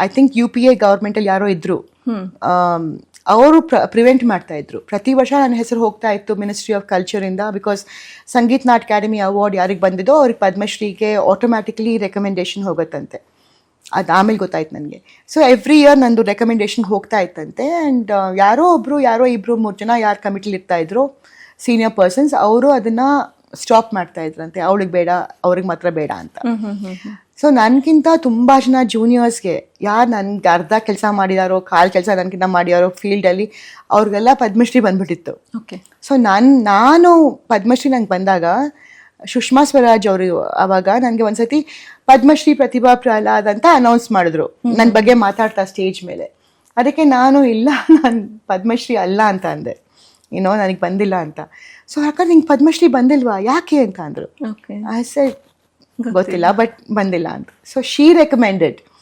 I think UPA ಗೌರ್ಮೆಂಟಲ್ಲಿ ಯಾರೋ ಇದ್ರು, ಅವರು ಪ್ರಿವೆಂಟ್ ಮಾಡ್ತಾ ಇದ್ರು. ಪ್ರತಿ ವರ್ಷ ನನ್ನ ಹೆಸರು ಹೋಗ್ತಾ ಇತ್ತು ಮಿನಿಸ್ಟ್ರಿ ಆಫ್ ಕಲ್ಚರಿಂದ, ಬಿಕಾಸ್ ಸಂಗೀತ್ ನಾಟಕ ಅಕಾಡೆಮಿ ಅವಾರ್ಡ್ ಯಾರಿಗೆ ಬಂದಿದ್ದೋ ಅವ್ರಿಗೆ ಪದ್ಮಶ್ರೀಗೆ ಆಟೋಮ್ಯಾಟಿಕ್ಲಿ ರೆಕಮೆಂಡೇಶನ್ ಹೋಗುತ್ತಂತೆ. ಅದು ಆಮೇಲೆ ಗೊತ್ತಾಯ್ತು ನನಗೆ. ಸೊ ಎವ್ರಿ ಇಯರ್ ನಂದು ರೆಕಮೆಂಡೇಶನ್ ಹೋಗ್ತಾ ಇತ್ತಂತೆ. ಆ್ಯಂಡ್ ಯಾರೋ 2-3 ಜನ ಯಾರು ಕಮಿಟಿಲಿ ಇರ್ತಾಯಿದ್ರು ಸೀನಿಯರ್ ಪರ್ಸನ್ಸ್, ಅವರು ಅದನ್ನು ಸ್ಟಾಪ್ ಮಾಡ್ತಾ ಇದ್ರಂತೆ. ಅವಳಿಗೆ ಬೇಡ, ಅವ್ರಿಗೆ ಮಾತ್ರ ಬೇಡ ಅಂತ. ಸೊ ನನಗಿಂತ ತುಂಬ ಜನ ಜೂನಿಯರ್ಸ್ಗೆ ಯಾರು ನನಗೆ ಅರ್ಧ ಕೆಲಸ ಮಾಡಿದಾರೋ, ಕಾಲು ಕೆಲಸ ನನಗಿಂತ ಮಾಡಿದಾರೋ ಫೀಲ್ಡಲ್ಲಿ, ಅವ್ರಿಗೆಲ್ಲ ಪದ್ಮಶ್ರೀ ಬಂದ್ಬಿಟ್ಟಿತ್ತು. ಓಕೆ. ಸೊ ನಾನು ಪದ್ಮಶ್ರೀ ನಂಗೆ ಬಂದಾಗ ಸುಷ್ಮಾ ಸ್ವರಾಜ್ ಅವರು ಅವಾಗ ನನಗೆ ಒಂದ್ಸತಿ ಪದ್ಮಶ್ರೀ ಪ್ರತಿಭಾ ಪ್ರಹ್ಲಾದ್ ಅಂತ ಅನೌನ್ಸ್ ಮಾಡಿದ್ರು ನನ್ನ ಬಗ್ಗೆ ಮಾತಾಡ್ತಾ ಸ್ಟೇಜ್ ಮೇಲೆ. ಅದಕ್ಕೆ ನಾನು ಇಲ್ಲ, ನಾನು ಪದ್ಮಶ್ರೀ ಅಲ್ಲ ಅಂತ ಅಂದೆ, ನನಗೆ ಬಂದಿಲ್ಲ ಅಂತ. ಸೊ ಯಾಕಂದ್ರೆ ನಿಂಗೆ ಪದ್ಮಶ್ರೀ ಬಂದಿಲ್ವಾ, ಯಾಕೆ ಅಂತ ಅಂದರು. ಓಕೆ. ಐ ಸೆಡ್ ಗೊತ್ತಿಲ್ಲ, ಬಟ್ ಬಂದಿಲ್ಲ ಅಂತ. So she recommended